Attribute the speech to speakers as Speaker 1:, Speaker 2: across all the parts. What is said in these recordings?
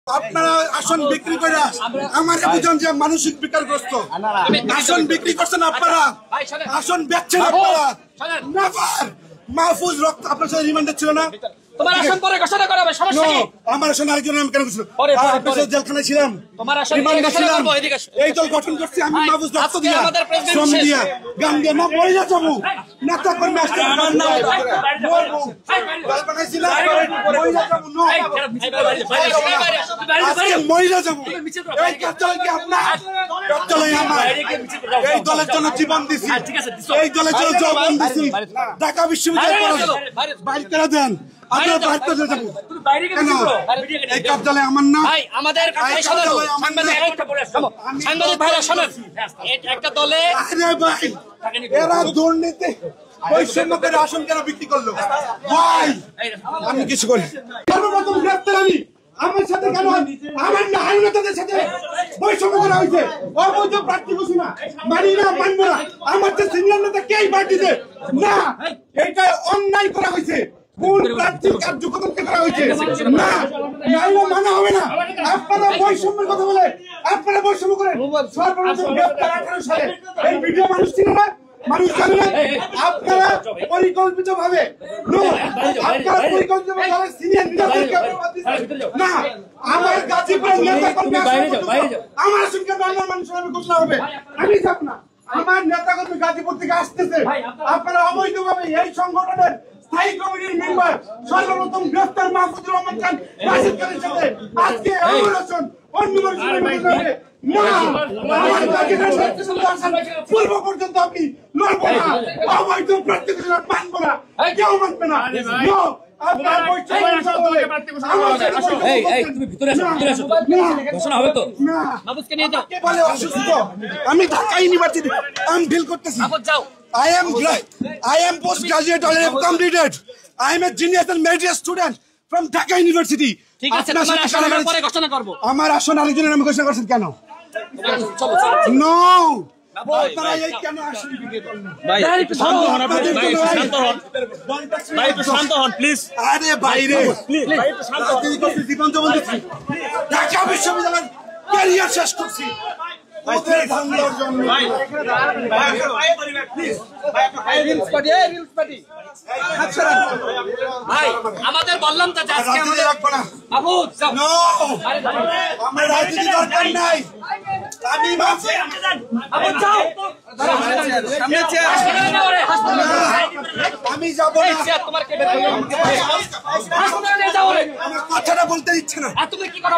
Speaker 1: আপনারা আসন বিক্রি করে আমার বুঝুন যে মানসিক বিকারগ্রস্ত আসন বিক্রি করছেন আপনারা, আসন বেচছেন আপনারা। মাহফুজ রক্ত আপনার সাথে রিমান্ডে ছিল না?
Speaker 2: তোমার আসন পরে ঘোষণা করা হবে, সমস্যা কি?
Speaker 1: আমার আসন আরেকজন নাম কেন করছিল? আপনার সাথে জেলখানায় ছিলাম,
Speaker 2: তোমার আসন
Speaker 1: রিমান্ডে ছিলাম। এই দল গঠন করছি আমি, মাহফুজ রক্ত দিয়া, শ্রম দিয়া, গান দিয়া, না মরে যাবো নেতা কর্মী আসতে মরবো, দল বানাইছিলাম মরে যাবো, আজকে মরে যাবো। এই কার্যালয় কি আপনার? কার্যালয় আমার। এই দলের জন্য জীবন দিছি, এই দলের জন্য যৌবন দিছি। ঢাকা বিশ্ববিদ্যালয় বাইরে করে দেন, আপনারা বাইরে করে যাবো কেন? এই কার্যালয় আমার না,
Speaker 2: আমাদের সাংবাদিক ভাইরা শোনেন, একটা দলে
Speaker 1: ভাই এরা দুর্নীতি বৈষম্য করে আসন কেন বিক্রি করলো? ভাই আমি কিছু করি সর্বপ্রথম গ্রেপ্তার আমি, আমার সাথে কেন আমার না আইনতাদের সাথে বৈষম্য করা হয়েছে? অবৈধ প্রার্থী ঘোষণা মানি না, মানব না। আমার যে সিনিয়র নেতা কেই পার্টিতে না, এটা অন্যায় করা হয়েছে। কোন প্রার্থী কার্যকর্তাকে করা হয়েছে না, নাইলে মানা হবে না। আপনারা বৈষম্যের কথা বলে আপনারা বৈষম্য করেন। সর্বপ্রথম গ্রেপ্তার 18 সালে এই ভিডিও মানুষ ছিল না, মানুষ জানে না। আপনারা পরিকল্পিত ভাবে না, আমার গাজীপুরের নেতা কর্মী আমার আসনকে বাংলার মানুষের আমি ঘোষণা হবে, আমি যাব না। আমার নেতা কর্মী গাজীপুর থেকে আসতেছে, আপনারা অবৈধভাবে এই সংগঠনের স্থায়ী কমিটির মেম্বার সর্বপ্রথম গ্রেফতার মাহফুজুর রহমান খান রাশিদ খানের সাথে আজকে অবরোধন অন্য মানুষের মধ্যে পূর্ব পর্যন্ত আমি লড়বো না, অবৈধ প্রার্থী মানবো না, কেউ মানবে না। আমি ঢাকা ইউনিভার্সিটি আমি ফিল করতেছি। I am postgraduate already completed. I am a genius and merit student from Dhaka University.
Speaker 2: ঠিক আছে, তোমার আসন পরে ঘোষণা করব।
Speaker 1: আমার আসন আরেকজনের নামে ঘোষণা করছেন কেন? নো, আপনারা এই কেন আসন বিক্রি করলেন? ভাই একটু শান্ত হন, আপনি ভাই একটু শান্ত হন প্লিজ। আরে বাইরে প্লিজ ভাই একটু শান্ত হন। জীবন তো বলতেছি, ঢাকা বিশ্ববিদ্যালয়ের ক্যারিয়ার শেষ করছি। ভাই
Speaker 2: আমাদের বললাম তো আজকে আমাদের
Speaker 1: আমার রাজনীতি দরকার নাই, আমি আমি যাবো না। আমার কথাটা বলতে দিচ্ছে না,
Speaker 2: তুমি কি কথা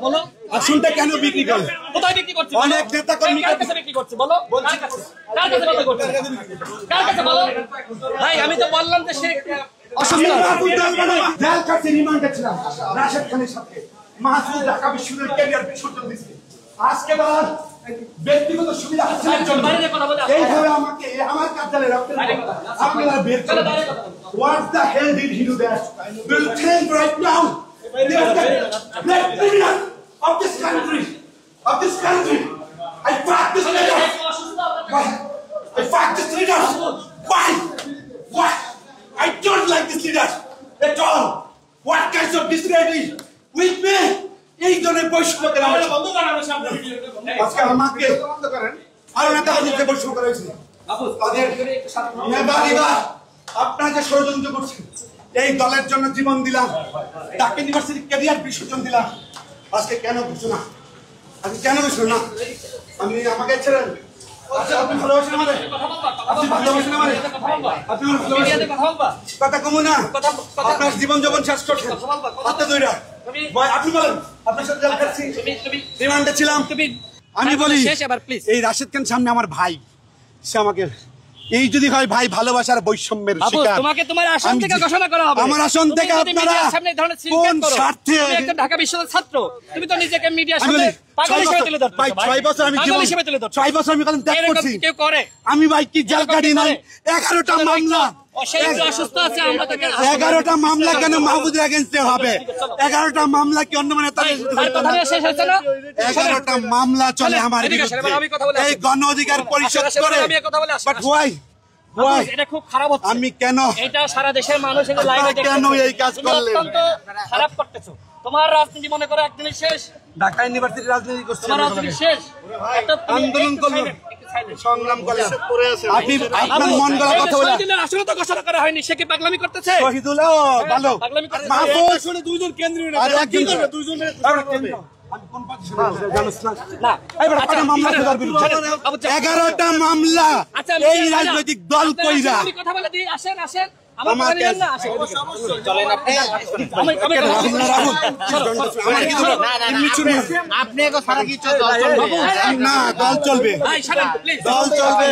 Speaker 2: বলো?
Speaker 1: আসনটা কেন বিক্রি করলে?
Speaker 2: কোথায় বিক্রি করছে?
Speaker 1: অনেক নেতা কর্মী
Speaker 2: বিক্রি করছে, বলো কার কাছে বলো। ভাই আমি তো বললাম যে সে অসুস্থ, রিমান্ডে ছিলাম রাশেদ খানের সাথে। মাহফুজ ঢাকা বিশ্ববিদ্যালয়ের ক্যারিয়ার বিসর্জন দিচ্ছে। আজকে বলার ব্যক্তিগত সুবিধা হাসিলের জন্য এইভাবে আমাকে আমার কার্যালয়ে আপনারা বের করে what the hell did he do that? We'll change right now. They are the black criminal of this country. I fight this leader. I fight this leader. Why? I don't like this leader at all. What kinds of disparity with me? এই ধরনের বৈষম্য করা হয়েছে। আজকে আমাকে আরো নেতাদের বৈষম্য করা হয়েছে। আপনারা যে ষড়যন্ত্র করছেন, এই দলের জন্য জীবন দিলাম, ঢাকা ইউনিভার্সিটির ক্যারিয়ার বিসর্জন দিলাম। আজকে কেন ঘোষণা? আজকে কেন ঘোষণা? আমি আমাকে ছেড়েন। আপনি ভালোবাসেন আমাদের, আপনি ভালোবাসেন আমাদের, আপনি কথা কমু না। আপনার জীবন যৌবন শেষ করছেন হাতে দইরা। আপনি বলেন আপনার সাথে জেল খাচ্ছি, রিমান্ডে ছিলাম। আমি বলি এই রাশেদ খান সামনে আমার ভাই, সে আমাকে এই যদি হয় ভাই ভালোবাসার বৈষম্যের শিকার, তোমাকে তোমার আসন থেকে ঘোষণা করা হবে।
Speaker 1: আমার আসন থেকে আপনারা কোন স্বার্থে?
Speaker 2: তুমি একটা ঢাকা বিশ্ববিদ্যালয়ের ছাত্র, তুমি তো নিজেকে মিডিয়ার সামনে পাগল হিসেবে তুলে ধরছো।
Speaker 1: ভাই 6 বছর আমি জীবন হিসেবে তুলে ধরছি, 6 বছর আমি কত ত্যাগ করছি।
Speaker 2: কেউ করে?
Speaker 1: আমি ভাই কি জেল কাটি নাই? 11টা মামলা,
Speaker 2: অসুস্থ আছে, আমরা তাকে
Speaker 1: 11টা মামলা কেন মাহফুজের এগেইনস্টে হবে? 11টা মামলা কি অন্য মানে তার
Speaker 2: কথা শেষ হয়েছে না?
Speaker 1: 11টা মামলা চলে আমার বিরুদ্ধে এই গণ অধিকার পরিষদ করে। বাট হোয়াই এটা খুব খারাপ হচ্ছে। আমি কেন? এটা সারা দেশের মানুষ এই লাইভে দেখে কেন এই কাজ করলেন? খারাপ করতেছো।
Speaker 3: তোমার রাজনীতি মনে করো একদিনের শেষ।
Speaker 2: ঢাকা ইউনিভার্সিটি রাজনীতি করছে,
Speaker 3: তোমার রাজনীতি শেষ।
Speaker 2: আন্দোলন করলো, সংগ্রাম করলো। আপনার মন গলা কথা বলে
Speaker 3: আসলে তো ঘোষণা করা হয়নি, সে কি পাগলামি করতেছে?
Speaker 2: শহীদুল ভালো
Speaker 3: পাগলামি করতেছে।
Speaker 2: মাহফুজ
Speaker 1: আসলে দুইজন কেন্দ্রীয়
Speaker 2: আর
Speaker 1: নেতা
Speaker 2: একজন
Speaker 1: কি করবে? দুইজনের
Speaker 2: জানোস না? এই বেটা, কয়টা মামলা আছে তার বিরুদ্ধে? 11টা মামলা
Speaker 3: আচ্ছা,
Speaker 2: এই রাজনৈতিক দল কইরা।
Speaker 3: আমি কথা বলে দিই, আসেন আসেন। আমার
Speaker 2: আমার
Speaker 3: কথা নিলেন না, আসেন। চলেন আপনি। আমি
Speaker 2: আমার কি দল?
Speaker 4: আপনি এগো সারা কি চলবে?
Speaker 2: না, দল চলবে,
Speaker 3: এই, ছাড়েন, প্লিজ।
Speaker 2: দল চলবে,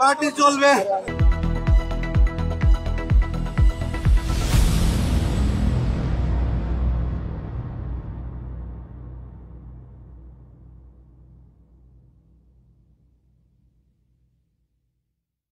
Speaker 2: পার্টি চলবে।